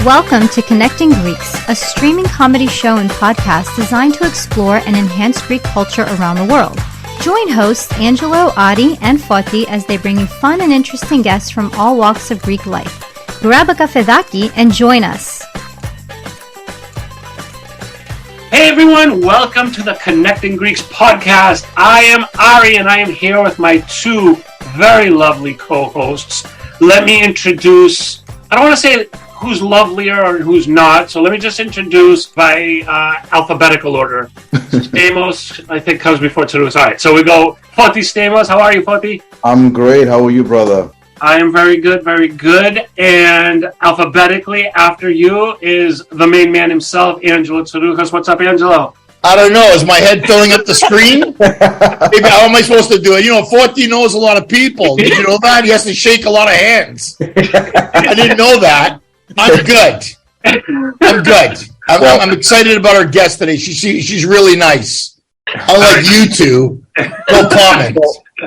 Welcome to Connecting Greeks, a streaming comedy show and podcast designed to explore and enhance Greek culture around the world. Join hosts Angelo, Adi, and Foti as they bring you fun and interesting guests from all walks of Greek life. Grab a kafedaki and join us. Hey everyone, welcome to the Connecting Greeks podcast. I am Ari and I am here with my two very lovely co-hosts. Let me introduce, I don't want to say who's lovelier or who's not, so let me just introduce by alphabetical order. Stamos, I think, comes before Tsaroukas. All right, so we go Foti Stamos. How are you, Foti? I'm great. How are you, brother? I am very good, very good. And alphabetically after you is the main man himself, Angelo Tsaroukas. What's up, Angelo? I don't know. Is my head filling up the screen? Maybe, how am I supposed to do it? You know, Forty knows a lot of people. Did you know that? He has to shake a lot of hands. I didn't know that. I'm good. I'm good. I'm excited about our guest today. She's really nice. Unlike you two, no comment.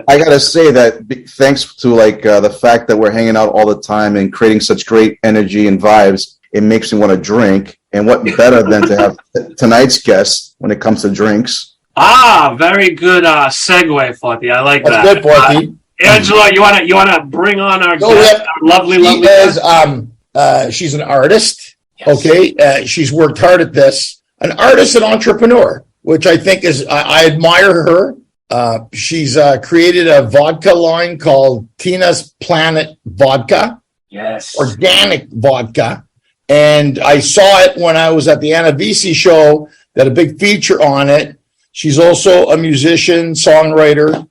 I gotta say that thanks to the fact that we're hanging out all the time and creating such great energy and vibes, it makes me want to drink. And what better than to have tonight's guest when it comes to drinks? Very good segue, Foti. I like that. That's good, Forty. Angelo, you wanna bring on our guest, our lovely guest? She's an artist. Yes. Okay, she's worked hard at this. An artist and entrepreneur, which I think is I admire her. She's created a vodka line called Tina's Planet Vodka. Yes. Organic vodka. And I saw it when I was at the Anavisi show, that a big feature on it. She's also a musician, songwriter,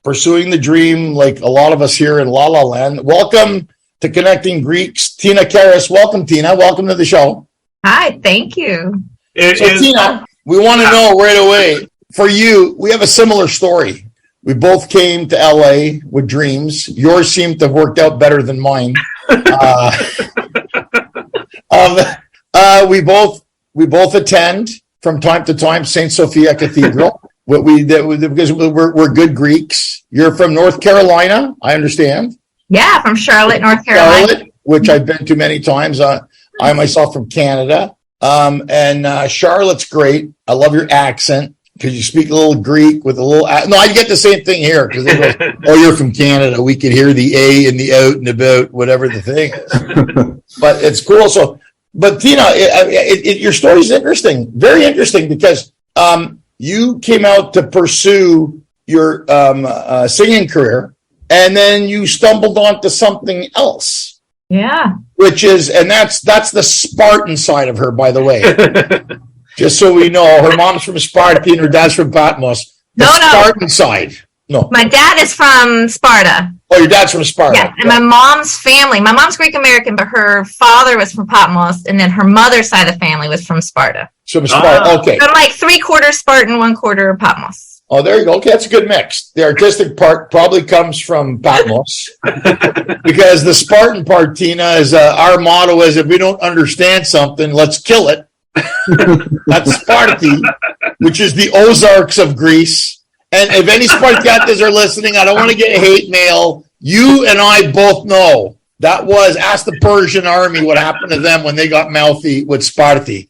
pursuing the dream like a lot of us here in La La Land. Welcome to Connecting Greeks, Tina Karras. Welcome, Tina. Welcome to the show. Hi, thank you. Tina, we want to know right away, for you, we have a similar story. We both came to LA with dreams. Yours seemed to have worked out better than mine. We both attend from time to time St. Sophia Cathedral. Because we're good Greeks. You're from North Carolina, I understand. Yeah, from Charlotte, North Carolina. Charlotte, which I've been to many times. I myself from Canada. And Charlotte's great. I love your accent because you speak a little Greek with a little. No, I get the same thing here because they go, "Oh, you're from Canada." We can hear the A and the out and about, whatever the thing is. But it's cool. So, but Tina, your story is interesting, very interesting, because you came out to pursue your singing career, and then you stumbled onto something else. Yeah. Which is, and that's the Spartan side of her, by the way. Just so we know, her mom's from Sparta and her dad's from Patmos. The Spartan side. No. My dad is from Sparta. Oh, your dad's from Sparta. Yeah, and my mom's Greek American, but her father was from Patmos, and then her mother's side of the family was from Sparta. From Sparta, okay. So I'm like 3/4 Spartan, 1/4 Patmos. Oh, there you go. Okay, that's a good mix. The artistic part probably comes from Patmos. Because the Spartan part, Tina, is our motto is, if we don't understand something, let's kill it. That's Sparti, which is the Ozarks of Greece. And if any Spartiatas are listening, I don't want to get hate mail. You and I both know that was, ask the Persian army what happened to them when they got mouthy with Sparti.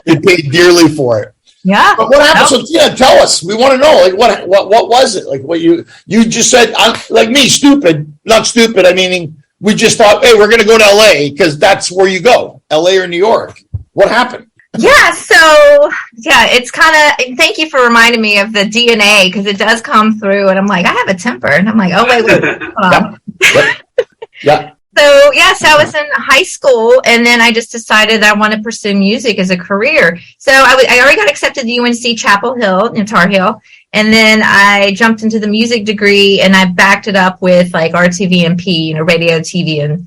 They paid dearly for it. Yeah. But what happened? So Tina, tell us. We want to know. Like what was it? Like what you just said? Like me, stupid. Not stupid. I mean, we just thought, hey, we're going to go to LA because that's where you go, LA or New York. What happened? Yeah. So it's kind of. Thank you for reminding me of the DNA, because it does come through, and I'm like, I have a temper, and I'm like, oh wait. Hold on. Yeah. So I was in high school, and then I just decided that I wanted to pursue music as a career. So I already got accepted to UNC-Chapel Hill in Tar Heel, and then I jumped into the music degree, and I backed it up with like RTVMP, radio, TV, and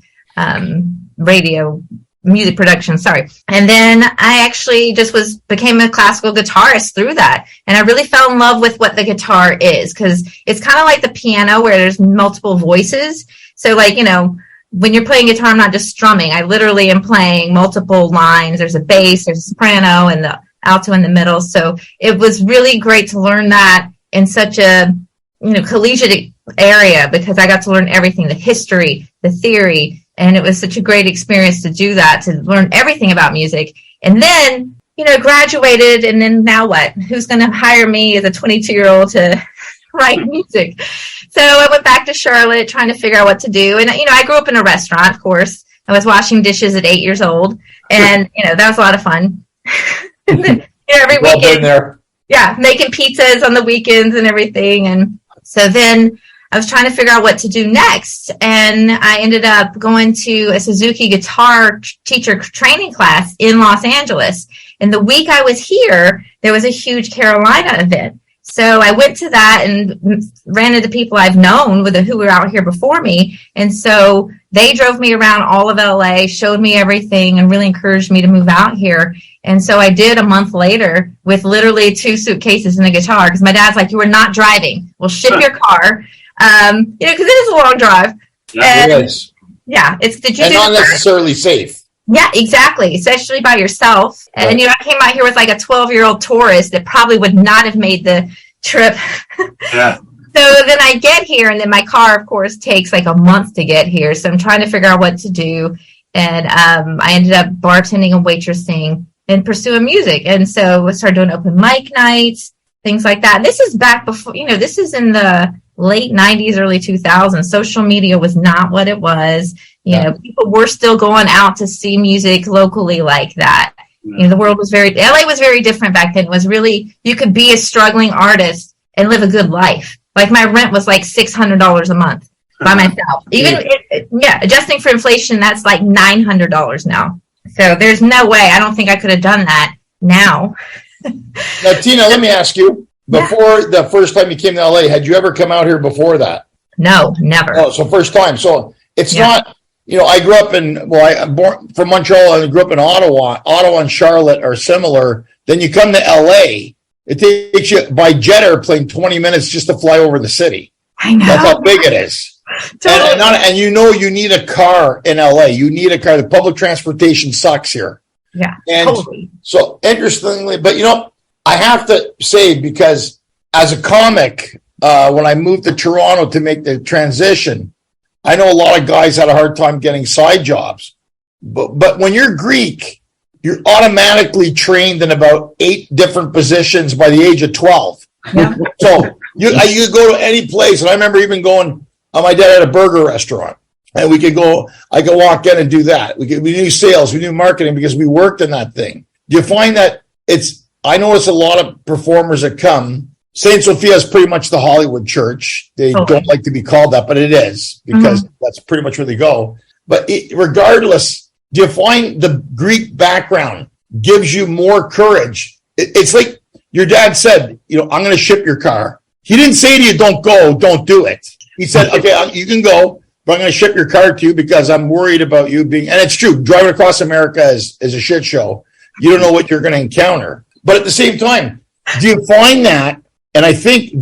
radio music production. Sorry. And then I actually just became a classical guitarist through that, and I really fell in love with what the guitar is, because it's kind of like the piano where there's multiple voices. So when you're playing guitar, I'm not just strumming. I literally am playing multiple lines. There's a bass, there's a soprano, and the alto in the middle. So it was really great to learn that in such a, collegiate area, because I got to learn everything, the history, the theory, And it was such a great experience to do that, to learn everything about music. And then, graduated, and then now what? Who's going to hire me as a 22-year-old to write music? So I went back to Charlotte trying to figure out what to do. And, I grew up in a restaurant, of course. I was washing dishes at 8 years old. And, that was a lot of fun. And then, every weekend, making pizzas on the weekends and everything. And so then I was trying to figure out what to do next. And I ended up going to a Suzuki guitar teacher training class in Los Angeles. And the week I was here, there was a huge Carolina event. So I went to that and ran into people I've known who were out here before me. And so they drove me around all of LA, showed me everything, and really encouraged me to move out here. And so I did a month later with literally 2 suitcases and a guitar, because my dad's like, you are not driving. We'll ship your car. Because it is a long drive. Yeah, it is. Yeah, and not necessarily safe. Yeah, exactly. Especially by yourself. And, I came out here with like a 12-year-old tourist that probably would not have made the trip. Yeah. So then I get here, and then my car, of course, takes like a month to get here. So I'm trying to figure out what to do. And I ended up bartending and waitressing and pursuing music. And so I started doing open mic nights, things like that. And this is back before, this is in the late 90s, early 2000s. Social media was not what it was. People were still going out to see music locally like that. The world was LA was very different back then. It was really, you could be a struggling artist and live a good life. Like my rent was like $600 a month by myself. Even, adjusting for inflation, that's like $900 now. So there's no way. I don't think I could have done that now. Now, Tina, let me ask you, before the first time you came to LA, had you ever come out here before that? No, never. Oh, so first time. So it's not, I grew up I'm born from Montreal and grew up in Ottawa. Ottawa and Charlotte are similar. Then you come to LA, it takes you by jet airplane 20 minutes just to fly over the city. I know. That's how big it is. Totally. And you need a car in LA. You need a car. The public transportation sucks here. Yeah, and totally. So interestingly, but I have to say, because as a comic, when I moved to Toronto to make the transition, I know a lot of guys had a hard time getting side jobs. But when you're Greek, you're automatically trained in about 8 different positions by the age of 12. Yeah. So you go to any place, and I remember even going. My dad had a burger restaurant, and I could walk in and do that. We knew sales, we knew marketing, because we worked in that thing. Do you find that I notice a lot of performers that come, St. Sophia is pretty much the Hollywood church. They don't like to be called that, but it is, because that's pretty much where they go. But regardless, do you find the Greek background gives you more courage? It's like your dad said, I'm going to ship your car. He didn't say to you, don't go, don't do it. He said, okay, you can go, but I'm going to ship your car to you because I'm worried about you being, and it's true, driving across America is a shit show. You don't know what you're going to encounter. But at the same time, do you find that, and I think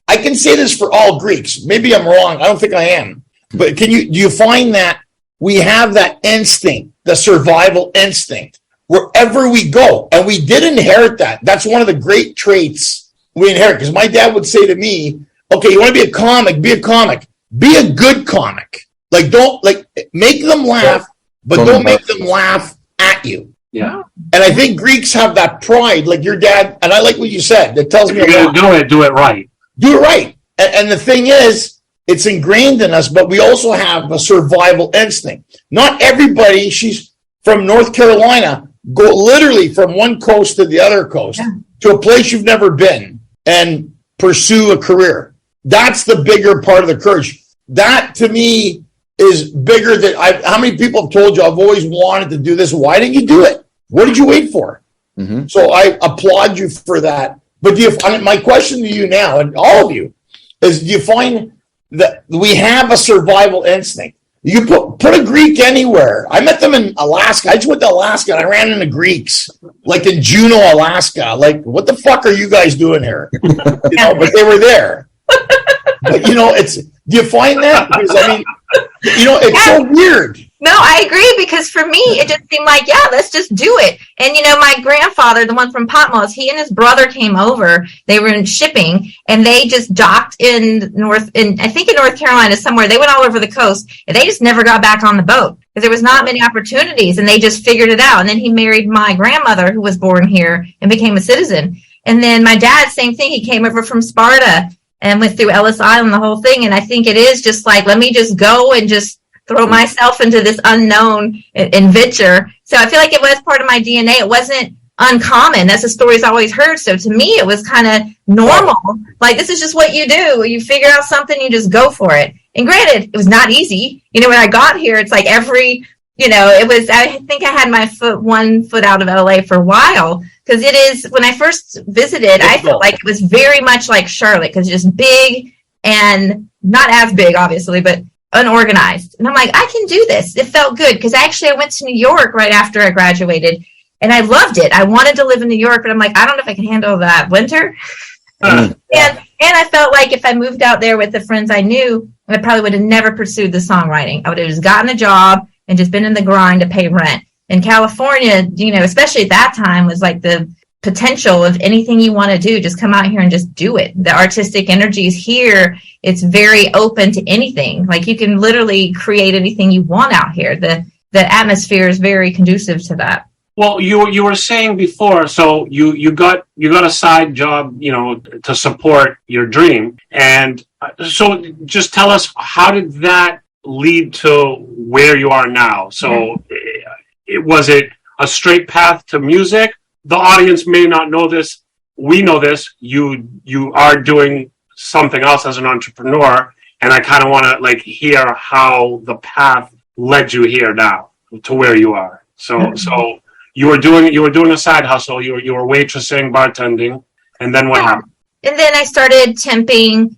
I can say this for all Greeks. Maybe I'm wrong. I don't think I am. But do you find that we have that instinct, the survival instinct, wherever we go? And we did inherit that. That's one of the great traits we inherit. Because my dad would say to me, okay, you want to be a comic, be a comic. Be a good comic. Don't make them laugh, but don't make them laugh at you. Yeah. And I think Greeks have that pride, like your dad, and I like what you said. That tells me if you're going to do it right. Do it right. And the thing is, it's ingrained in us, but we also have a survival instinct. Not everybody, she's from North Carolina, go literally from one coast to the other coast to a place you've never been and pursue a career. That's the bigger part of the courage. That to me is bigger than how many people have told you, I've always wanted to do this. Why didn't you do it? What did you wait for? Mm-hmm. So I applaud you for that. But my question to you now, and all of you, is do you find that we have a survival instinct? You put a Greek anywhere. I met them in Alaska. I just went to Alaska and I ran into Greeks, like in Juneau, Alaska. Like, what the fuck are you guys doing here? But they were there. But do you find that? Because it's so weird. No, I agree, because for me, it just seemed like, yeah, let's just do it. And, my grandfather, the one from Potmos, he and his brother came over. They were in shipping, and they just docked in North Carolina somewhere. They went all over the coast, and they just never got back on the boat because there was not many opportunities, and they just figured it out. And then he married my grandmother, who was born here, and became a citizen. And then my dad, same thing. He came over from Sparta and went through Ellis Island, the whole thing. And I think it is just like, let me just go and just throw myself into this unknown adventure. So I feel like it was part of my DNA. It wasn't uncommon. That's the stories I always heard. So to me, it was kind of normal. Like, this is just what you do. You figure out something, you just go for it. And granted, it was not easy. When I got here, it's like I think I had my one foot out of LA for a while, because it is, when I first visited, I felt like it was very much like Charlotte, because just big and not as big, obviously, but unorganized. And I'm like, I can do this. It felt good, because actually I went to New York right after I graduated, and I loved it. I wanted to live in New York, but I'm like, I don't know if I can handle that winter. And I felt like if I moved out there with the friends I knew, I probably would have never pursued the songwriting. I would have just gotten a job and just been in the grind to pay rent. In California, especially at that time, was like the potential of anything you want to do, just come out here and just do it. The artistic energies here, it's very open to anything. Like, you can literally create anything you want out here. The atmosphere is very conducive to that. Well, you were saying before, so you got a side job, to support your dream. And so just tell us, how did that lead to where you are now? So was it a straight path to music? The audience may not know this. We know this. You are doing something else as an entrepreneur, and I kind of want to hear how the path led you here now to where you are. So you were doing a side hustle. You were waitressing, bartending, and then what happened? And then I started temping,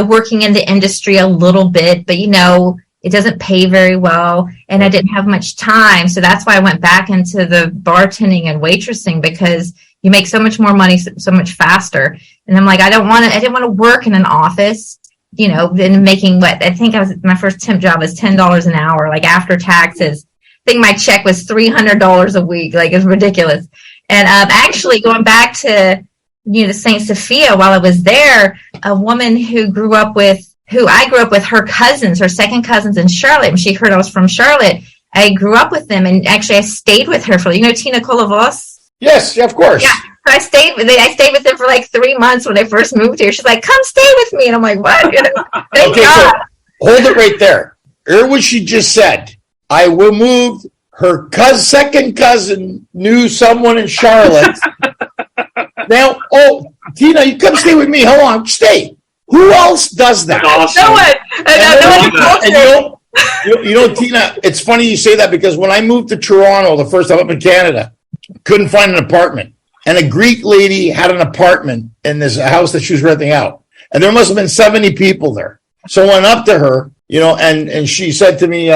working in the industry a little bit, but it doesn't pay very well, and I didn't have much time. So that's why I went back into the bartending and waitressing, because you make so much more money so much faster. And I'm like, I didn't want to work in an office, then making my first temp job was $10 an hour, like after taxes. I think my check was $300 a week. Like, it's ridiculous. And actually going back to, St. Sophia, while I was there, a woman who I grew up with, her cousins, her second cousins in Charlotte. When she heard I was from Charlotte, I grew up with them, and actually I stayed with her for, Tina Karras? Yes, of course. Yeah. So I stayed with them for like 3 months when I first moved here. She's like, come stay with me. And I'm like, what? Thank Okay, God. so hold it right there. Hear what she just said. I moved. Her second cousin knew someone in Charlotte. Now, Tina, you come stay with me. Hold on, stay. Who else does that? Awesome. No one. Tina, it's funny you say that, because when I moved to Toronto the first time up in Canada, couldn't find an apartment. And a Greek lady had an apartment in this house that she was renting out. And there must have been 70 people there. So I went up to her, and she said to me,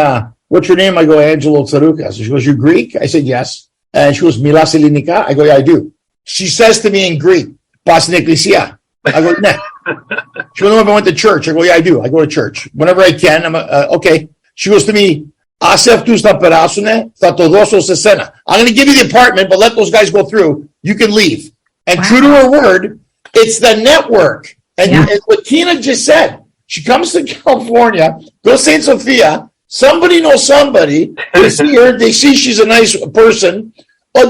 what's your name? I go, Angelo Tsaroukas. She goes, you Greek? I said, yes. And she goes, Milas Elinika? I go, yeah, I do. She says to me in Greek, Pas in Ecclesia. I go, nah. She goes, no, if I went to church. I go, yeah, I do. I go to church whenever I can. I'm okay. She goes to me, I'm going to give you the apartment, but let those guys go through. You can leave. And true to her word, it's the network. And what Tina just said, she comes to California, goes to St. Sophia, somebody knows somebody, they see her, they see she's a nice person. Oh,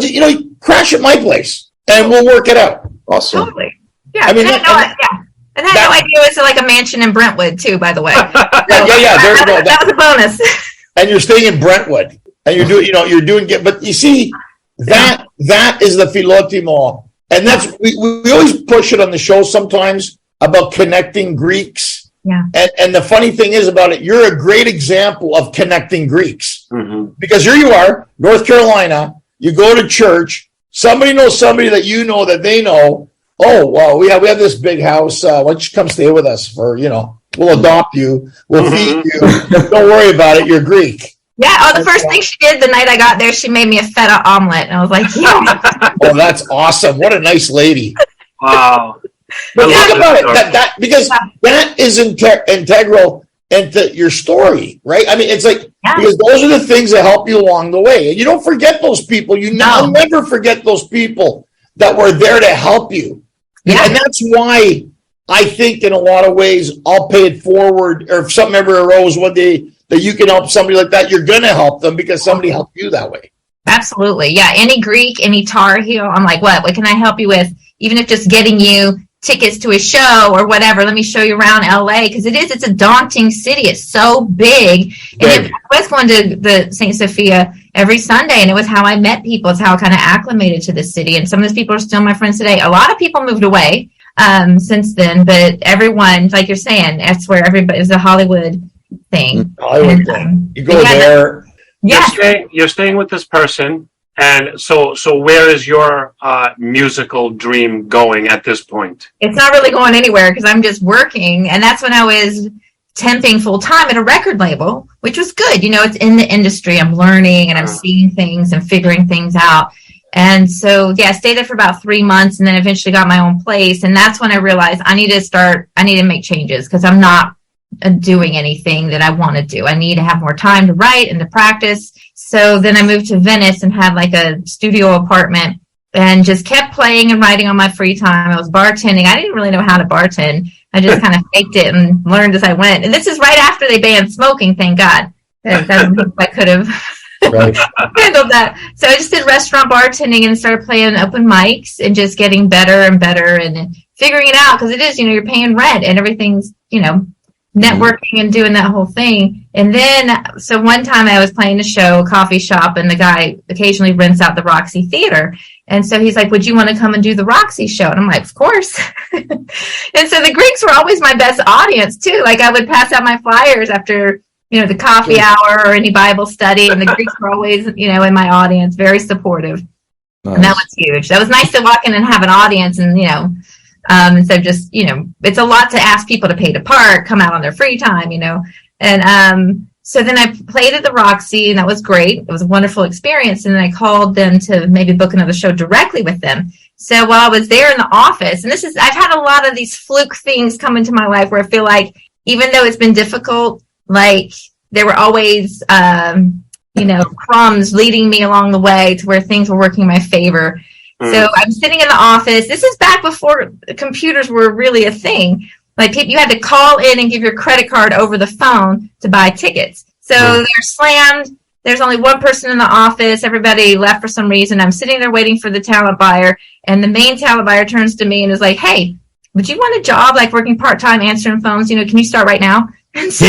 crash at my place, and we'll work it out. Awesome. Totally. Yeah. I mean, And I had no idea it was like a mansion in Brentwood too, by the way. So that was a bonus. And you're staying in Brentwood, and you're doing good. But you see, that is the philotimo, and that's we always push it on the show sometimes about connecting Greeks. Yeah. And the funny thing is about it, you're a great example of connecting Greeks, because here you are, North Carolina. You go to church. Somebody knows somebody that you know that they know. Oh, well, we have this big house. Why don't you come stay with us for, we'll adopt you. We'll feed you. Don't worry about it. You're Greek. Yeah. The first thing she did the night I got there, she made me a feta omelet. And I was like, yeah. Oh, that's awesome. What a nice lady. Wow. But think about it. Because that is integral into your story, right? I mean, it's like, because those are the things that help you along the way. And you don't forget those people. I'll never forget those people that were there to help you. Yeah. And that's why I think in a lot of ways, I'll pay it forward. Or if something ever arose one day that you can help somebody like that, you're going to help them because somebody helped you that way. Absolutely. Yeah. Any Greek, any Tar Heel. I'm like, what can I help you with? Even if just getting you tickets to a show or whatever, let me show you around LA, because it's a daunting city. It's so big. And I was going to the St. Sophia every Sunday, and it was how I met people. It's how I kind of acclimated to the city. And some of those people are still my friends today. A lot of people moved away since then, but everyone, like you're saying, that's where everybody is a Hollywood thing. Hollywood thing. You go there. You're staying with this person. And so where is your musical dream going at this point? It's not really going anywhere because I'm just working. And that's when I was temping full time at a record label, which was good. It's in the industry. I'm learning and I'm seeing things and figuring things out. And so, I stayed there for about 3 months and then eventually got my own place. And that's when I realized I need to make changes because I'm not doing anything that I want to do. I need to have more time to write and to practice. So then I moved to Venice and had like a studio apartment and just kept playing and writing on my free time. I was bartending. I didn't really know how to bartend. I just kind of faked it and learned as I went. And this is right after they banned smoking, thank God. I could have handled that. So I just did restaurant bartending and started playing open mics and just getting better and better and figuring it out because it is, you're paying rent and everything's, networking and doing that whole thing. And then, so one time I was playing a show, a coffee shop, and the guy occasionally rents out the Roxy Theater. And so he's like, would you want to come and do the Roxy show? And I'm like, of course. And so the Greeks were always my best audience too. Like I would pass out my flyers after, the coffee hour or any Bible study. And the Greeks were always, in my audience, very supportive. Nice. And that was huge. That was nice to walk in and have an audience and, instead of just, it's a lot to ask people to pay to park, come out on their free time, And so then I played at the Roxy, and that was great. It was a wonderful experience. And then I called them to maybe book another show directly with them. So while I was there in the office, and I've had a lot of these fluke things come into my life where I feel like even though it's been difficult, like there were always, crumbs leading me along the way to where things were working in my favor. So I'm sitting in the office. This is back before computers were really a thing. Like you had to call in and give your credit card over the phone to buy tickets. So they're slammed. There's only one person in the office. Everybody left for some reason. I'm sitting there waiting for the talent buyer. And the main talent buyer turns to me and is like, hey, would you want a job like working part-time answering phones? Can you start right now? And so,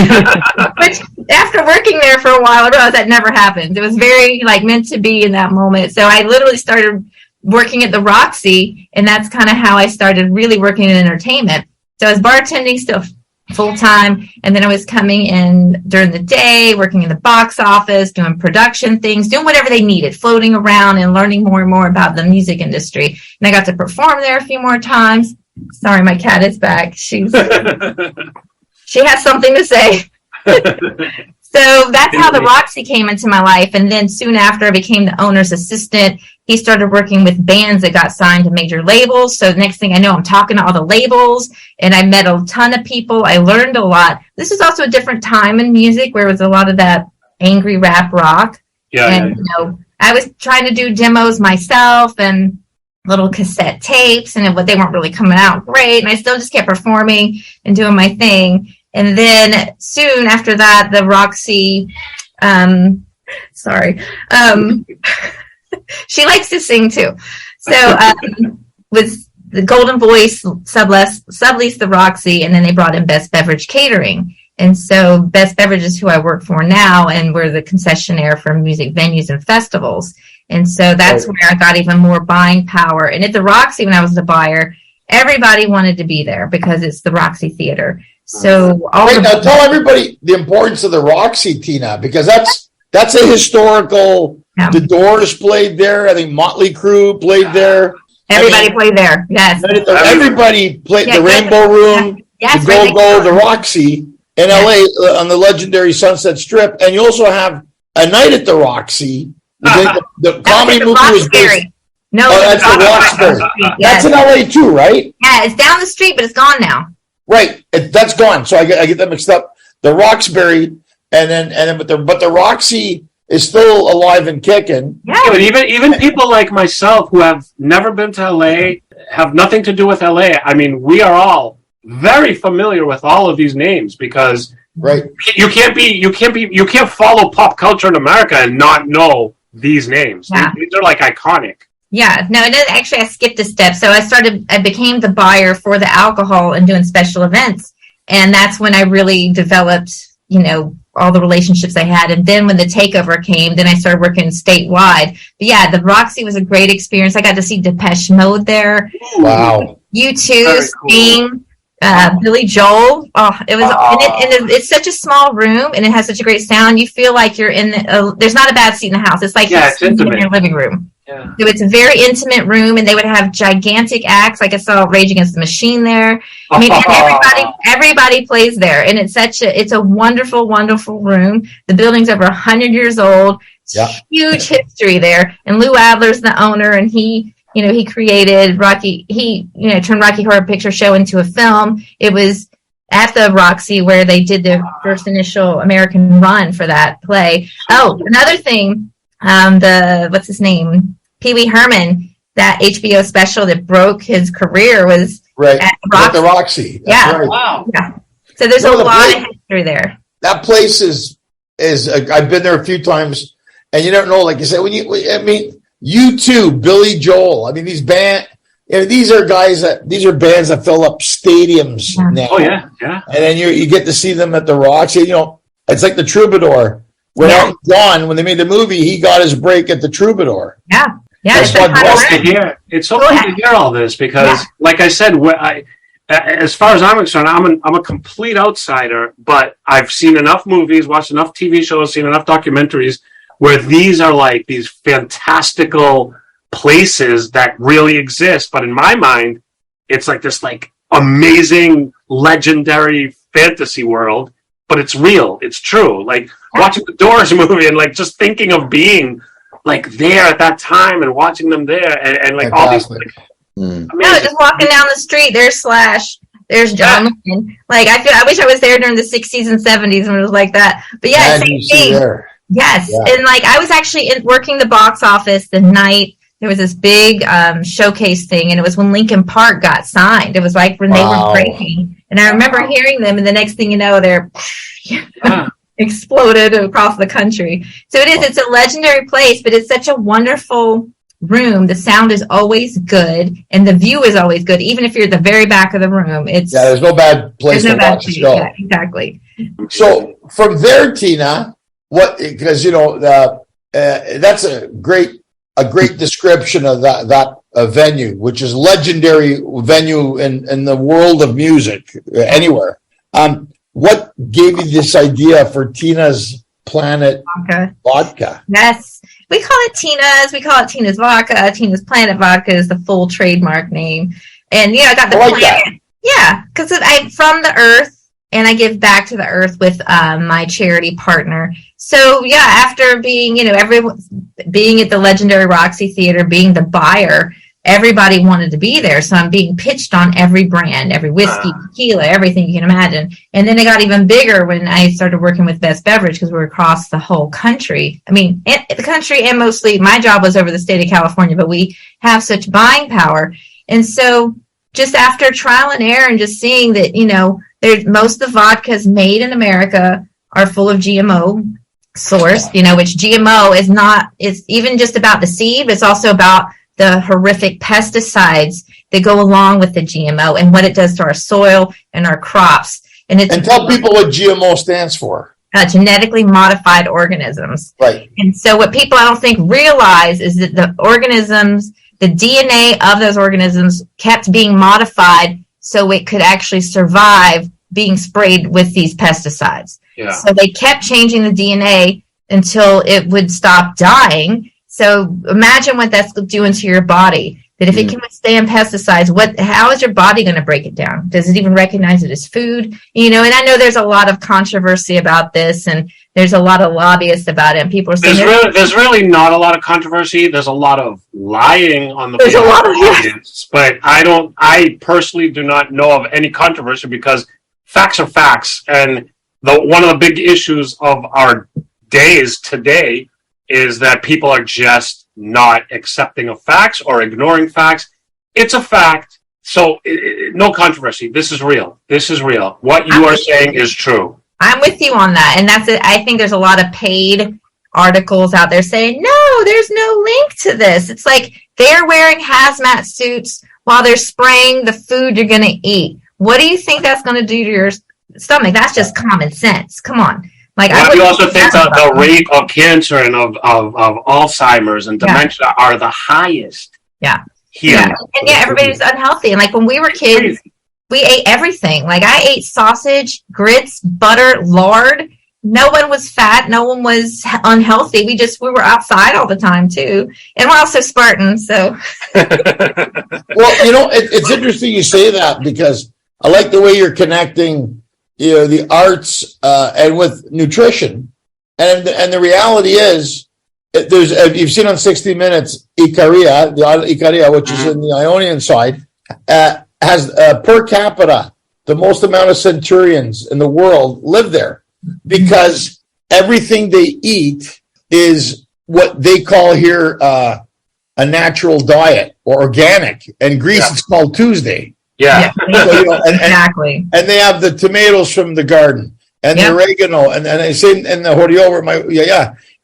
which after working there for a while, I realized that never happened. It was very meant to be in that moment. So I literally started working at the Roxy, and that's kind of how I started really working in entertainment. So I was bartending still full time, and then I was coming in during the day, working in the box office, doing production things, doing whatever they needed, floating around and learning more and more about the music industry. And I got to perform there a few more times. Sorry, my cat is back. She has something to say. So that's how the Roxy came into my life. And then soon after I became the owner's assistant, he started working with bands that got signed to major labels. So the next thing I know, I'm talking to all the labels and I met a ton of people. I learned a lot. This is also a different time in music where it was a lot of that angry rap rock. And I was trying to do demos myself and little cassette tapes, and they weren't really coming out great. And I still just kept performing and doing my thing. And then soon after that, the Roxy, she likes to sing too. So with the Golden Voice subleased the Roxy, and then they brought in Best Beverage Catering. And so Best Beverage is who I work for now, and we're the concessionaire for music venues and festivals. And so that's where I got even more buying power. And at the Roxy, when I was the buyer, everybody wanted to be there because it's the Roxy Theater. So now tell everybody the importance of the Roxy, Tina, because that's a historical. Yeah. The Doors played there. I think Motley Crue played there. Everybody played there. Yes. Everybody played the Rainbow Room, the Go-Go, the Roxy in LA on the legendary Sunset Strip. And you also have a night at the Roxy. The comedy movie was based. No, that's the Roxbury. That's in LA too, right? Yeah, it's down the street, but it's gone now. Right, that's gone. So I get that mixed up. the Roxbury, but the Roxy is still alive and kicking. Yeah. But even people like myself who have never been to LA, have nothing to do with LA. I mean, we are all very familiar with all of these names because right. You can't follow pop culture in America and not know these names. Yeah. These are like iconic. Yeah, no, actually I skipped a step. So I became the buyer for the alcohol and doing special events. And that's when I really developed, all the relationships I had. And then when the takeover came, then I started working statewide. But yeah, the Roxy was a great experience. I got to see Depeche Mode there. Wow. U2, Sting, Billy Joel. Oh, it was, and it's such a small room and it has such a great sound. You feel like you're there's not a bad seat in the house. It's like it's in intimate. your living room. Yeah. So it's a very intimate room, and they would have gigantic acts. Like I saw Rage Against the Machine there. I mean, and everybody plays there, and it's a wonderful, wonderful room. The building's over 100 years old. Yeah. Huge history there. And Lou Adler's the owner, and he created Rocky. He turned Rocky Horror Picture Show into a film. It was at the Roxy where they did the first initial American run for that play. Oh, another thing. What's his name? Pee Wee Herman, that HBO special that broke his career was right at the Roxy. Yeah. Right. Wow. Yeah. So there's a lot of history there. That place is I've been there a few times, and you don't know, like you said, U2, Billy Joel. I mean, these are bands that fill up stadiums now. Oh yeah, yeah. And then you get to see them at the Roxy. It's like the Troubadour. When when they made the movie, he got his break at the Troubadour. Yeah. Yeah. That's what It's so cool to hear all this because, like I said, as far as I'm concerned, I'm a complete outsider. But I've seen enough movies, watched enough TV shows, seen enough documentaries where these are like these fantastical places that really exist. But in my mind, it's like this like amazing, legendary fantasy world. But it's real. It's true. Like watching the Doors movie and like just thinking of being like there at that time and watching them there and like all these. Like, no, just walking down the street. There's Slash. There's John Lennon. Like I wish I was there during the 60s and 70s when it was like that. But yeah, same thing. Yes, and like I was actually working the box office the night. There was this big showcase thing, and it was when Linkin Park got signed. It was like when they were breaking. And I remember hearing them, and the next thing you know, they're exploded across the country. So it's a legendary place, but it's such a wonderful room. The sound is always good, and the view is always good, even if you're at the very back of the room. There's no bad place to watch the show. Yeah, exactly. So from there, Tina, because that's a great description of that venue, which is legendary venue in the world of music anywhere. What gave you this idea for Tina's Planet Vodka? Yes, we call it Tina's. We call it Tina's Vodka. Tina's Planet Vodka is the full trademark name. And I got the planet. That. Yeah, because I'm from the earth, and I give back to the earth with my charity partner. So after being, being at the legendary Roxy Theater, being the buyer, everybody wanted to be there. So I'm being pitched on every brand, every whiskey, tequila, everything you can imagine. And then it got even bigger when I started working with Best Beverage because we were across the whole country. I mean, the country, and mostly my job was over the state of California, but we have such buying power. And so just after trial and error and just seeing that, most of the vodkas made in America are full of GMO source, which GMO is even just about the seed, but it's also about the horrific pesticides that go along with the GMO and what it does to our soil and our crops. And tell people what GMO stands for. Genetically modified organisms. Right. And so what people I don't think realize is that the DNA of those organisms kept being modified so it could actually survive being sprayed with these pesticides. Yeah. So they kept changing the DNA until it would stop dying. So imagine what that's doing to your body. That if it can withstand pesticides, how is your body going to break it down? Does it even recognize it as food? And I know there's a lot of controversy about this, and there's a lot of lobbyists about it. And people are saying there's really not a lot of controversy. There's a lot of lying on the part of the audience, but I personally do not know of any controversy because facts are facts, and one of the big issues of our days today is that people are just not accepting of facts or ignoring facts. It's a fact. So no controversy. This is real. What you are saying is true. I'm with you on that. And that's it. I think there's a lot of paid articles out there saying, no, there's no link to this. It's like they're wearing hazmat suits while they're spraying the food you're going to eat. What do you think that's going to do to your stomach? That's just common sense. Come on. Like, you also think that the rate of cancer and of Alzheimer's and dementia are the highest. Yeah. Here. Yeah. And everybody's unhealthy. And like when we were kids, we ate everything. Like I ate sausage, grits, butter, lard. No one was fat. No one was unhealthy. We were outside all the time too. And we're also Spartans. So. Well, it's interesting you say that because I like the way you're connecting, the arts and with nutrition. And the reality is, you've seen on 60 Minutes, Ikaria, the island Ikaria, which is in the Ionian side, has per capita the most amount of centurions in the world live there because everything they eat is what they call here a natural diet or organic. In Greece, it's called Tuesday. Yeah. So, exactly. And they have the tomatoes from the garden and the oregano and they say in the horiover,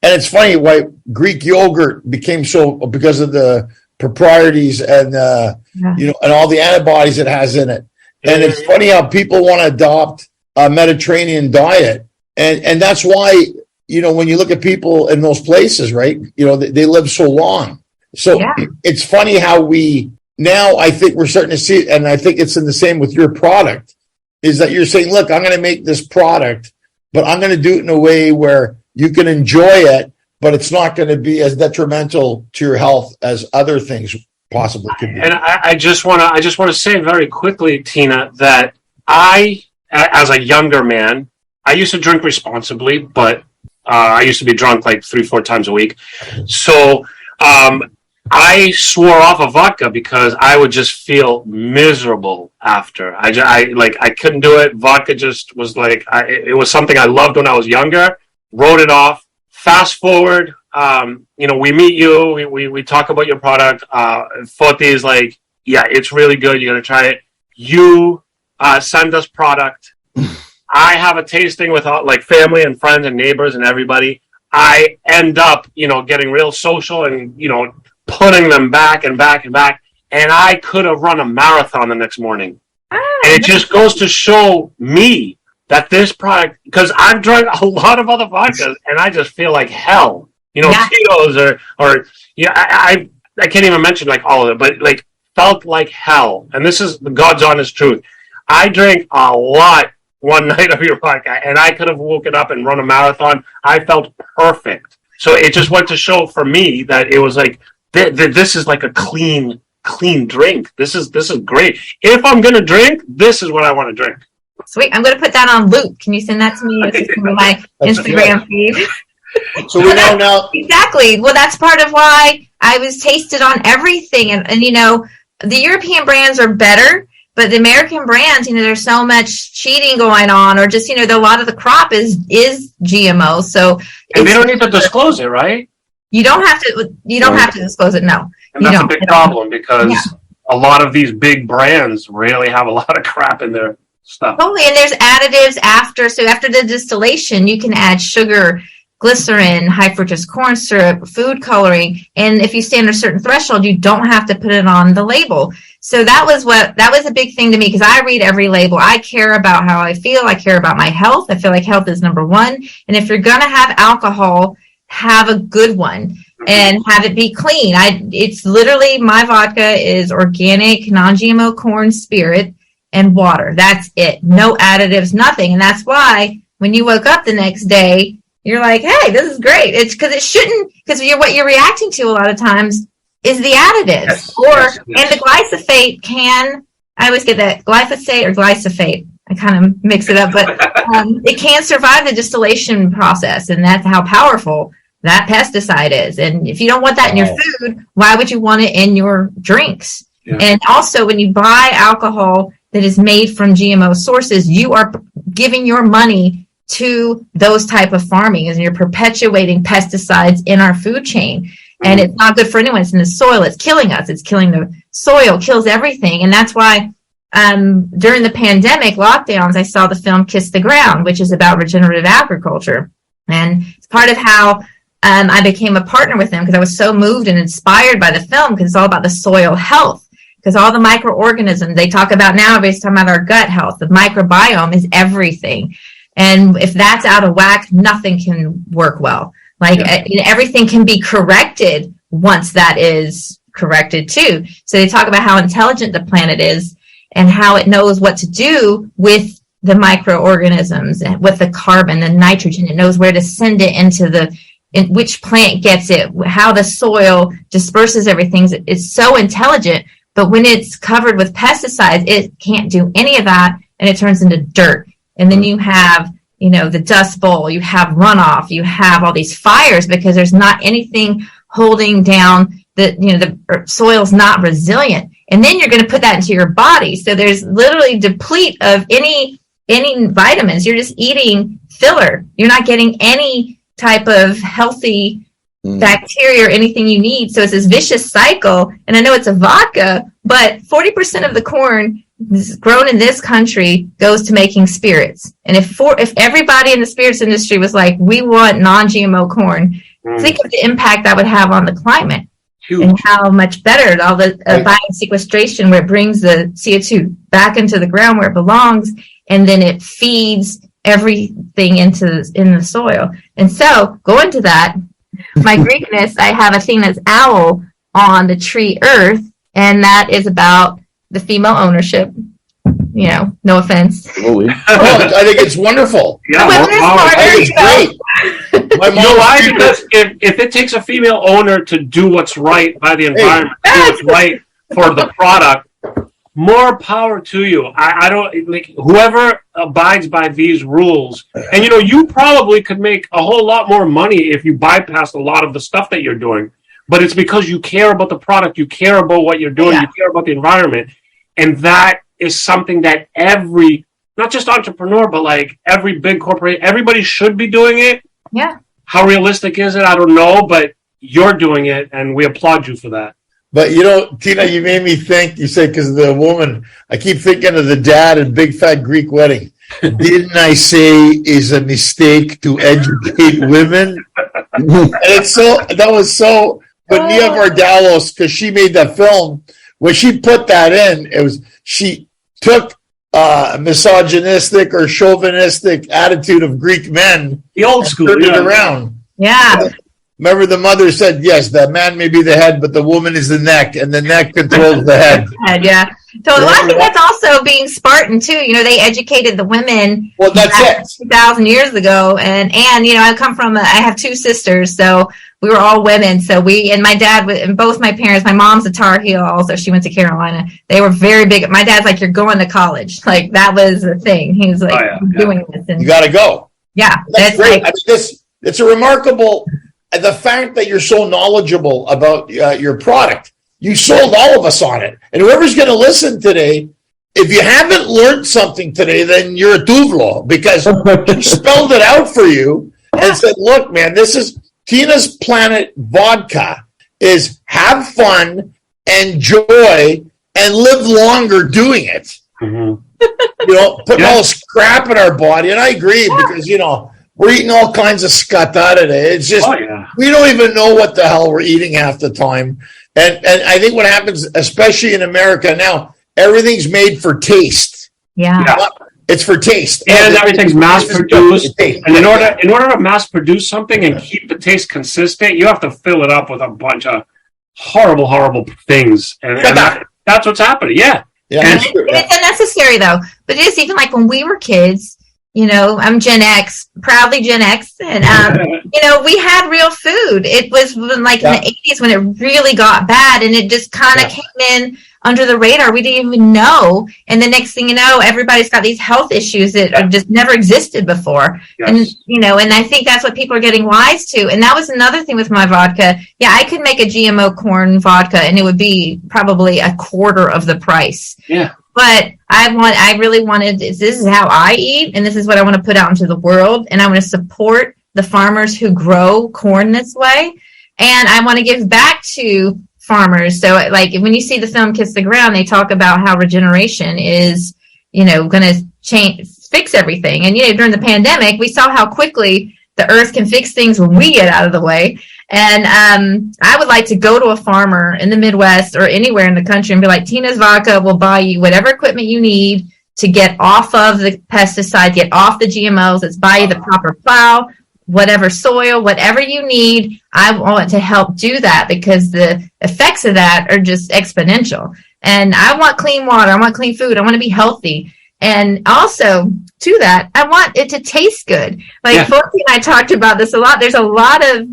And it's funny why Greek yogurt became so because of the proprieties and and all the antibodies it has in it. And it's funny how people want to adopt a Mediterranean diet, and that's why when you look at people in those places, right? They live so long. So it's funny how I think we're starting to see it, and I think it's in the same with your product. Is that you're saying, look, I'm going to make this product, but I'm going to do it in a way where you can enjoy it, but it's not going to be as detrimental to your health as other things possibly could be. And I just want to say very quickly, Tina, that I, as a younger man, I used to drink responsibly, but I used to be drunk like 3-4 times a week. So I swore off of vodka because I would just feel miserable after. I couldn't do it. Vodka just was like it was something I loved when I was younger. Wrote it off. Fast forward, we meet you, we talk about your product. Foti is like, yeah, it's really good. You're going to try it. You send us product. I have a tasting with like family and friends and neighbors and everybody. I end up, getting real social and, putting them back and back and back. And I could have run a marathon the next morning. And it just goes to show me that this product, because I've drank a lot of other vodkas and I just feel like hell. Tito's I can't even mention like all of it, but like felt like hell. And this is the God's honest truth. I drank a lot one night of your vodka and I could have woken up and run a marathon. I felt perfect. So it just went to show for me that it was like, this is like a clean drink. This is great. If I'm going to drink, this is what I want to drink. Sweet. I'm going to put that on loop. Can you send that to me? It's my Instagram feed. So we know now. Exactly. Well, that's part of why I was tasted on everything. And the European brands are better, but the American brands, there's so much cheating going on, or just, a lot of the crop is GMO. So and they don't need to disclose it, right? You don't have to disclose it. No. And that's a big problem because a lot of these big brands really have a lot of crap in their stuff. Totally, and there's additives after. So after the distillation, you can add sugar, glycerin, high fructose corn syrup, food coloring, and if you stay under a certain threshold, you don't have to put it on the label. So that was a big thing to me because I read every label. I care about how I feel. I care about my health. I feel like health is number one. And if you're gonna have alcohol, have a good one and have it be clean. It's literally, my vodka is organic, non-GMO corn spirit and water. That's it. No additives, nothing. And that's why when you woke up the next day, you're like, hey, this is great. It's because it shouldn't, because what you're reacting to a lot of times is the additives. And the glyphosate I always get that glyphosate or glyphosate. I kind of mix it up, but it can't survive the distillation process. And that's how powerful that pesticide is. And if you don't want that in your food, why would you want it in your drinks? Yeah. And also when you buy alcohol that is made from GMO sources, you are giving your money to those type of farming, and you're perpetuating pesticides in our food chain. And it's not good for anyone. It's in the soil. It's killing us. It's killing the soil, kills everything. And that's why during the pandemic lockdowns, I saw the film Kiss the Ground, which is about regenerative agriculture. And it's part of how I became a partner with them, because I was so moved and inspired by the film, because it's all about the soil health. Because all the microorganisms they talk about now, everybody's talking about our gut health. The microbiome is everything. And if that's out of whack, nothing can work well. Everything can be corrected once that is corrected too. So they talk about how intelligent the planet is and how it knows what to do with the microorganisms and with the carbon, the nitrogen. It knows where to send it in which plant gets it, how the soil disperses everything. It's so intelligent, but when it's covered with pesticides, it can't do any of that, and it turns into dirt. And then you have, the dust bowl, you have runoff, you have all these fires, because there's not anything holding down the soil's not resilient. And then you're going to put that into your body. So there's literally deplete of any vitamins. You're just eating filler. You're not getting any type of healthy bacteria or anything you need. So it's this vicious cycle. And I know it's a vodka, but 40% of the corn grown in this country goes to making spirits. And if everybody in the spirits industry was like, we want non-GMO corn, think of the impact that would have on the climate. Huge. And how much better all the biosequestration, where it brings the CO2 back into the ground where it belongs, and then it feeds everything in the soil. And so, going to that, my Greekness, I have a thing that's owl on the tree earth, and that is about the female ownership. No offense. I think it's wonderful. Yeah, I think it's great. You know why? Because if it takes a female owner to do what's right by the environment, do what's right for the product, more power to you. I don't like whoever abides by these rules. And you probably could make a whole lot more money if you bypassed a lot of the stuff that you're doing. But it's because you care about the product, you care about what you're doing, you care about the environment, and that is something that every, not just entrepreneur, but like every big corporation, everybody should be doing it. Yeah. How realistic is it? I don't know, but you're doing it, and we applaud you for that. But Tina, you made me think. You said because the woman, I keep thinking of the dad in Big Fat Greek Wedding. Didn't I say is a mistake to educate women? And that was so. But Nia Vardalos, because she made that film, when she put that in, she took misogynistic or chauvinistic attitude of Greek men, the old school, turned it around. Yeah. Remember, the mother said, yes, the man may be the head, but the woman is the neck, and the neck controls the head. Yeah. So I think that's also being Spartan, too. They educated the women. Well, that's it. 2,000 years ago. And I have two sisters, so we were all women. So and my dad, and both my parents, my mom's a Tar Heel also. She went to Carolina. They were very big. My dad's like, you're going to college. Like, that was the thing. He was like, doing this. And, you got to go. Yeah. That's great. It's a remarkable, the fact that you're so knowledgeable about your product. You sold all of us on it. And whoever's going to listen today, if you haven't learned something today, then you're a tuvlo, because he spelled it out for you and said, look, man, this is Tina's Planet Vodka is have fun, enjoy, and live longer doing it. Mm-hmm. Putting all this crap in our body. And I agree, because, we're eating all kinds of scata today. It's just, we don't even know what the hell we're eating half the time. And I think what happens, especially in America now, everything's made for taste. Yeah. It's for taste. And everything's mass produced. And in order to mass produce something and keep the taste consistent, you have to fill it up with a bunch of horrible, horrible things. And that's what's happening. Yeah. And it's unnecessary, though. But it is even like when we were kids. I'm Gen X, proudly Gen X. And, we had real food. It was like in the 80s when it really got bad, and it just kind of came in under the radar. We didn't even know. And the next thing you know, everybody's got these health issues that just never existed before. Yes. And, and I think that's what people are getting wise to. And that was another thing with my vodka. Yeah, I could make a GMO corn vodka, and it would be probably a quarter of the price. Yeah. But I really wanted, this is how I eat, and this is what I want to put out into the world. And I want to support the farmers who grow corn this way. And I want to give back to farmers. So like when you see the film Kiss the Ground, they talk about how regeneration is, going to fix everything. And, during the pandemic, we saw how quickly the earth can fix things when we get out of the way. And I would like to go to a farmer in the Midwest or anywhere in the country and be like, Tina's Vodka will buy you whatever equipment you need to get off of the pesticide, get off the GMOs. Let's buy you the proper plow, whatever soil, whatever you need. I want to help do that because the effects of that are just exponential. And I want clean water. I want clean food. I want to be healthy. And also to that, I want it to taste good. Like Forky and I talked about this a lot. There's a lot of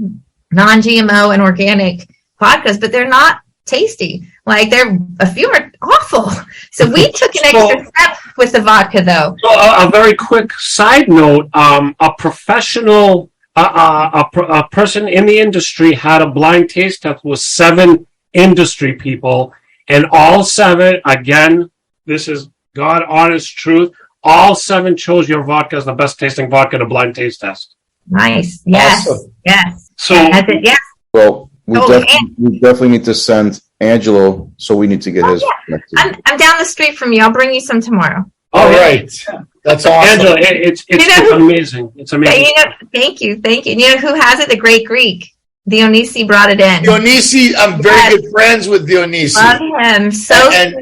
non-GMO and organic vodkas, but they're not tasty. Like a few are awful. So we took an extra step with the vodka, though. So a very quick side note: a professional, a person in the industry had a blind taste test with 7 industry people, and all 7, again, this is God honest truth, all 7 chose your vodka as the best tasting vodka in a blind taste test. Nice. Yes. Awesome. Yes. So, yes. Well, we definitely need to send Angelo, so we need to get his. Yeah. I'm down the street from you. I'll bring you some tomorrow. All right. That's awesome. Angelo, it's amazing. It's amazing. Thank you. You know who has it? The Great Greek. Dionisi brought it in. Dionisi, I'm very good friends with Dionisi. Love him.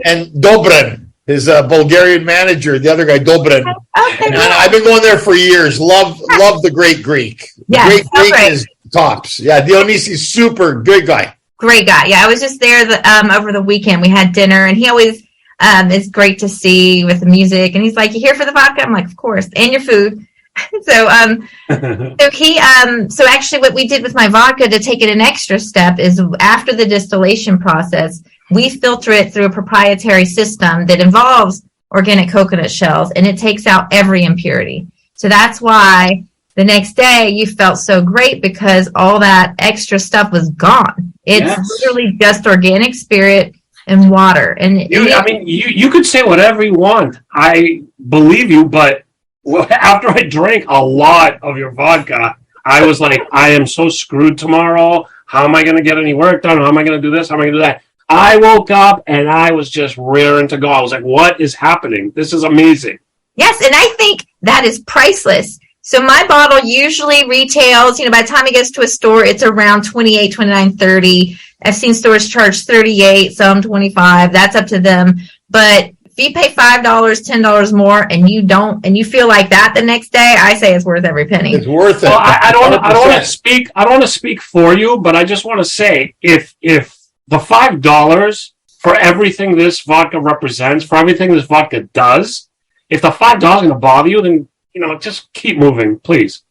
And Dobrin, his Bulgarian manager, the other guy, Dobrin. Okay. And I've been going there for years. Love the Great Greek. Yeah, Great Greek is tops. Yeah, Dionisi's super good guy. Great guy. Yeah, I was just there over the weekend. We had dinner, and he always is great to see with the music. And he's like, "You here for the vodka?" I'm like, "Of course," and your food. So so actually what we did with my vodka to take it an extra step is after the distillation process, we filter it through a proprietary system that involves organic coconut shells, and it takes out every impurity. So that's why the next day you felt so great, because all that extra stuff was gone. It's literally just organic spirit and water. And you could say whatever you want. I believe you, but after I drank a lot of your vodka, I was like, I am so screwed tomorrow. How am I going to get any work done? How am I going to do this? How am I going to do that? I woke up and I was just rearing to go. I was like, what is happening? This is amazing. Yes, and I think that is priceless. So my bottle usually retails, by the time it gets to a store, it's around $28, $29, $30. I've seen stores charge $38, some $25. That's up to them. But if you pay $5, $10 more, and you feel like that the next day, I say it's worth every penny. It's worth it. Well, I don't want to speak for you, but I just want to say, if the $5 for everything this vodka represents, for everything this vodka does, if the $5 is going to bother you, then just keep moving, please.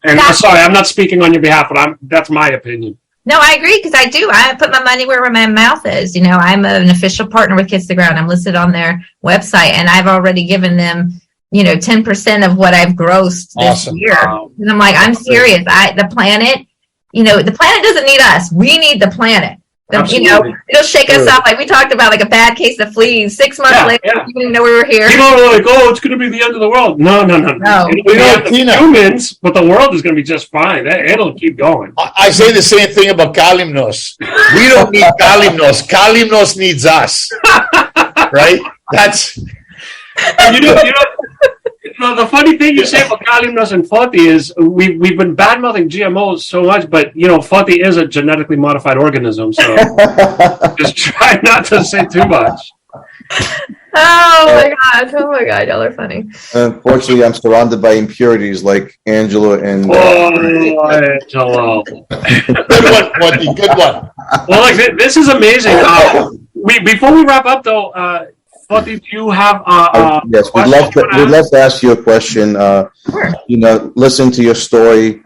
And sorry, I'm not speaking on your behalf, but that's my opinion. No, I agree, because I put my money where my mouth is. I'm an official partner with Kiss the Ground. I'm listed on their website, and I've already given them, 10% of what I've grossed this year. Wow. And I'm like, I'm serious. The planet, the planet doesn't need us. We need the planet. It'll shake us up. Like we talked about, like a bad case of fleas. 6 months later, we didn't know we were here. Like, it's going to be the end of the world. No. Tina, humans, but the world is going to be just fine. It'll keep going. I say the same thing about Kalimnos. We don't need Kalimnos. Kalimnos needs us. Right? That's... the funny thing you say about Kalimnos and Foti is we've been bad-mouthing GMOs so much, but Foti is a genetically modified organism, so just try not to say too much. Oh my god, y'all are funny. Unfortunately, I'm surrounded by impurities like Angelo and Angelo. Good one, Foti. Good one. Well, this is amazing. Before we wrap up, though. Foti, do you have yes, we'd love to ask you a question. Sure. Listen to your story,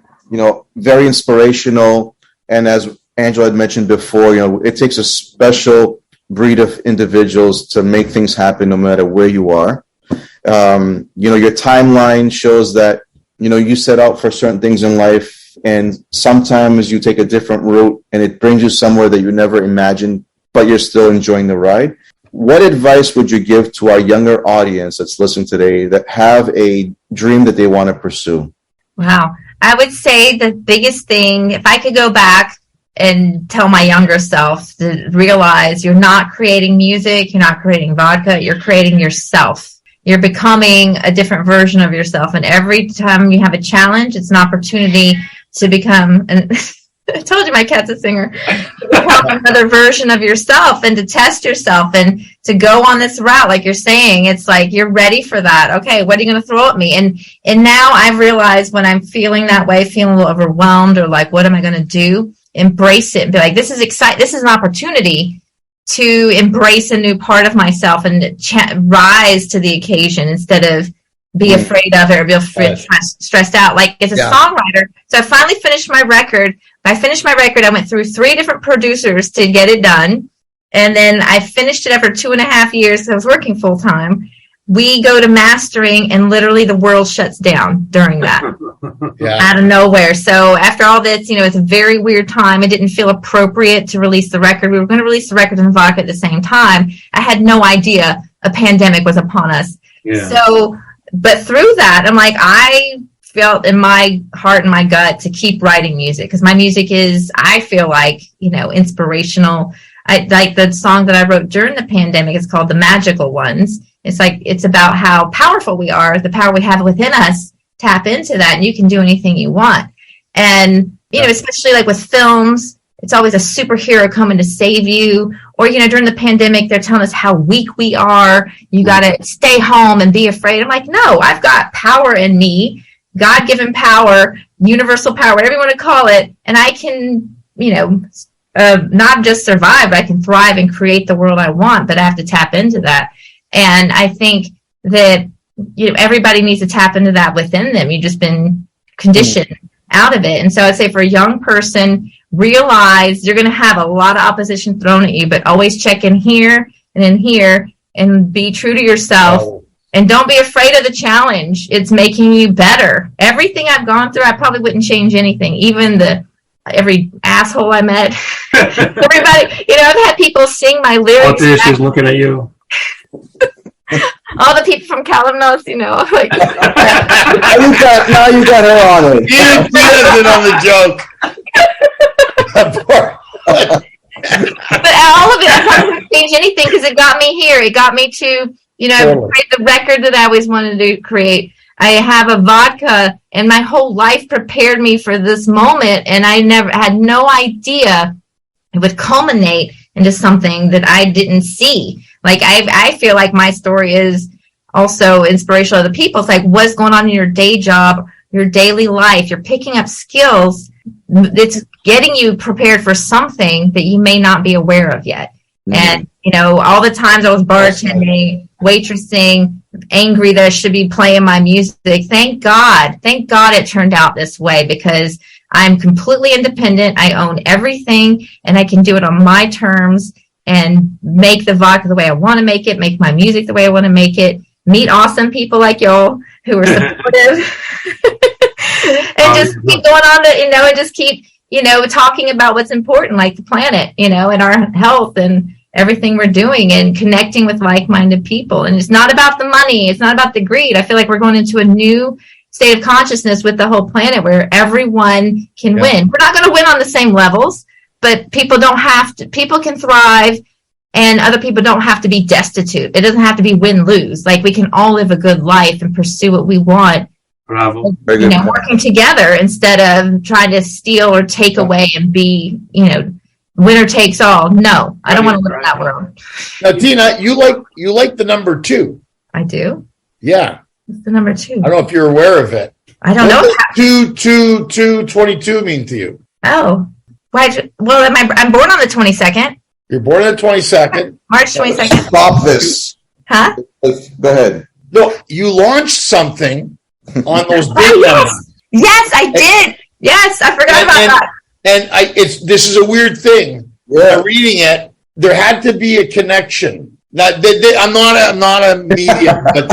very inspirational. And as Angela had mentioned before, it takes a special breed of individuals to make things happen no matter where you are. Your timeline shows that, you set out for certain things in life, and sometimes you take a different route and it brings you somewhere that you never imagined, but you're still enjoying the ride. what advice would you give to our younger audience that's listening today that have a dream that they want to pursue? Wow. I would say the biggest thing, if I could go back and tell my younger self to realize you're not creating music, you're not creating vodka, you're creating yourself. You're becoming a different version of yourself. And every time you have a challenge, it's an opportunity to become, and I told you my cat's a singer, to become another version of yourself and to test yourself and to go on this route. Like you're saying, it's like, you're ready for that. Okay, what are you going to throw at me? And now I've realized when I'm feeling that way, feeling a little overwhelmed or like, what am I going to do? Embrace it and be like, this is exciting. This is an opportunity to embrace a new part of myself and rise to the occasion instead of be afraid of it or be stressed out. Like as a songwriter, so I finally finished my record. When I finished my record, I went through 3 different producers to get it done. And then I finished it after 2.5 years. I was working full time. We go to mastering and literally the world shuts down during that out of nowhere. So after all this, it's a very weird time. It didn't feel appropriate to release the record. We were going to release the record and Vodka at the same time. I had no idea a pandemic was upon us. Yeah. So, but through that, I'm like, I felt in my heart and my gut to keep writing music because my music is, I feel like, inspirational. I like the song that I wrote during the pandemic. It's called The Magical Ones. It's like, it's about how powerful we are, the power we have within us. Tap into that and you can do anything you want. And, especially like with films, it's always a superhero coming to save you. Or, during the pandemic, they're telling us how weak we are. You got to stay home and be afraid. I'm like, no, I've got power in me, God-given power, universal power, whatever you want to call it. And I can, not just survive, but I can thrive and create the world I want, but I have to tap into that. And I think that everybody needs to tap into that within them. You've just been conditioned out of it. And so I'd say for a young person, realize you're going to have a lot of opposition thrown at you, but always check in here and in here and be true to yourself. And don't be afraid of the challenge. It's making you better. Everything I've gone through, I probably wouldn't change anything. Even every asshole I met. Everybody, I've had people sing my lyrics. She's looking at you. All the people from Kalamazoo, like. Now you got her on it. You did on the joke. But all of it, I probably wouldn't change anything because it got me here. It got me to, create the record that I always wanted to create. I have a vodka, and my whole life prepared me for this moment, and I had no idea it would culminate into something that I didn't see. Like, I feel like my story is also inspirational to other people. It's like, what's going on in your day job, your daily life? You're picking up skills. It's getting you prepared for something that you may not be aware of yet. Mm-hmm. And, all the times I was bartending, waitressing, angry that I should be playing my music. Thank God it turned out this way because I'm completely independent. I own everything and I can do it on my terms and make the vodka the way I want to make it, make my music the way I want to make it, meet awesome people like y'all who are supportive and just keep going on and just keep, talking about what's important, like the planet, and our health and everything we're doing and connecting with like-minded people. And it's not about the money. It's not about the greed. I feel like we're going into a new state of consciousness with the whole planet where everyone can win. We're not going to win on the same levels, but people can thrive and other people don't have to be destitute. It doesn't have to be win-lose. Like we can all live a good life and pursue what we want. Bravo. Working together instead of trying to steal or take away and be, winner takes all. No, I don't want to live in that world. Now, Tina, you like the number 2. I do. Yeah. It's the number 2. I don't know if you're aware of it. I don't know. What does 22 mean to you? Oh, why? Well, I'm born on the 22nd. You're born on the 22nd. March 22nd. Stop this. Huh? Go ahead. No, you launched something on those big numbers. Yes, I did. Yes, I forgot about that. And this is a weird thing. Yeah. I'm reading it. There had to be a connection. I'm not a medium, but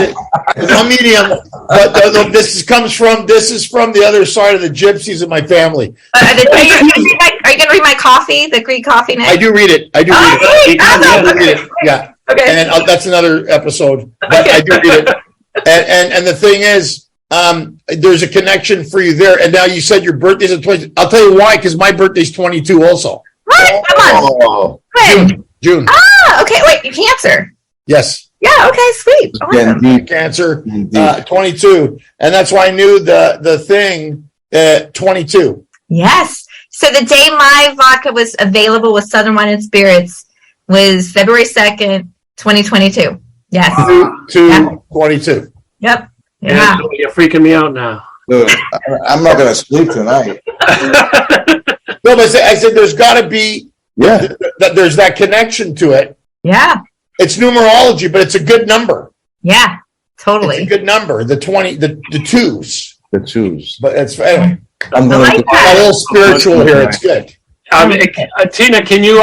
this is from the other side of the gypsies of my family. Are you going to read my coffee, the Greek coffee next? I do read it. I do read it. Yeah. Okay. And that's another episode. But I do read it. And the thing is, there's a connection for you there. And now you said your birthday's at 20. I'll tell you why, because my birthday's 22 also. What? Oh, June. Ah, okay. Wait, you Cancer. Yes. Yeah, okay, sweet. Awesome. indeed. Cancer, Indeed. 22. And that's why I knew the thing at 22. Yes. So the day my vodka was available with Southern Wine and Spirits was February 2nd, 2022. Yes. 22. Yep. Yeah. Angelo, you're freaking me out now. Dude, I'm not going to sleep tonight. No, but I said there's got to be, Yeah. there's that connection to it. Yeah. It's numerology, but it's a good number. Yeah. It's Totally. a good number. The 20, the twos. The twos. But it's anyway. I'm going like to. that. A little spiritual here. It's good. Tina, can you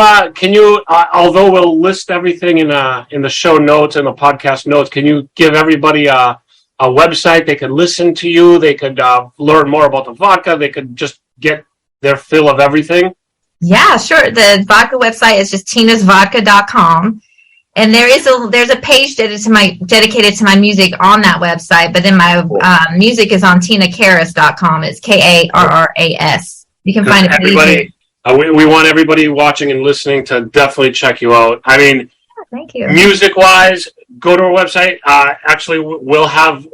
although we'll list everything in the show notes and the podcast notes, can you give everybody a website they could listen to you? They could learn more about the vodka. They could just get their fill of everything. Yeah, sure. The vodka website is just tinasvodka.com. And there's a page dedicated to my music on that website, but then my music is on tinakarras.com. It's Karras. You can find it everybody. We want everybody watching and listening to definitely check you out. I mean, thank you. Music-wise, go to our website. Actually, we'll have,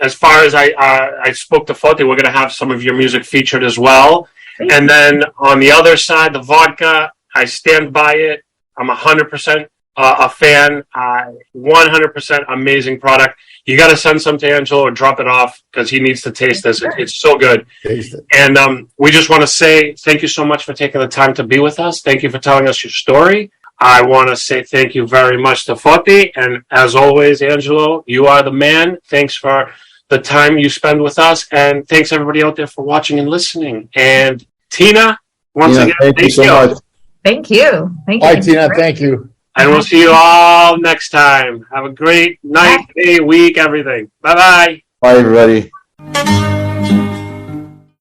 as far as I spoke to Foti, we're going to have some of your music featured as well. And then on the other side, the vodka, I stand by it. I'm 100% a fan. 100% amazing product. You got to send some to Angelo or drop it off because he needs to taste this. It's so good. Taste it. And we just want to say thank you so much for taking the time to be with us. Thank you for telling us your story. I want to say thank you very much to Foti. And as always, Angelo, you are the man. Thanks for the time you spend with us. And thanks everybody out there for watching and listening. And Tina, once again, thank you so much. Thank you. Thank you. Bye, Tina. Thank you. And we'll see you all next time. Have a great night, day, week, everything. Bye-bye. Bye, everybody.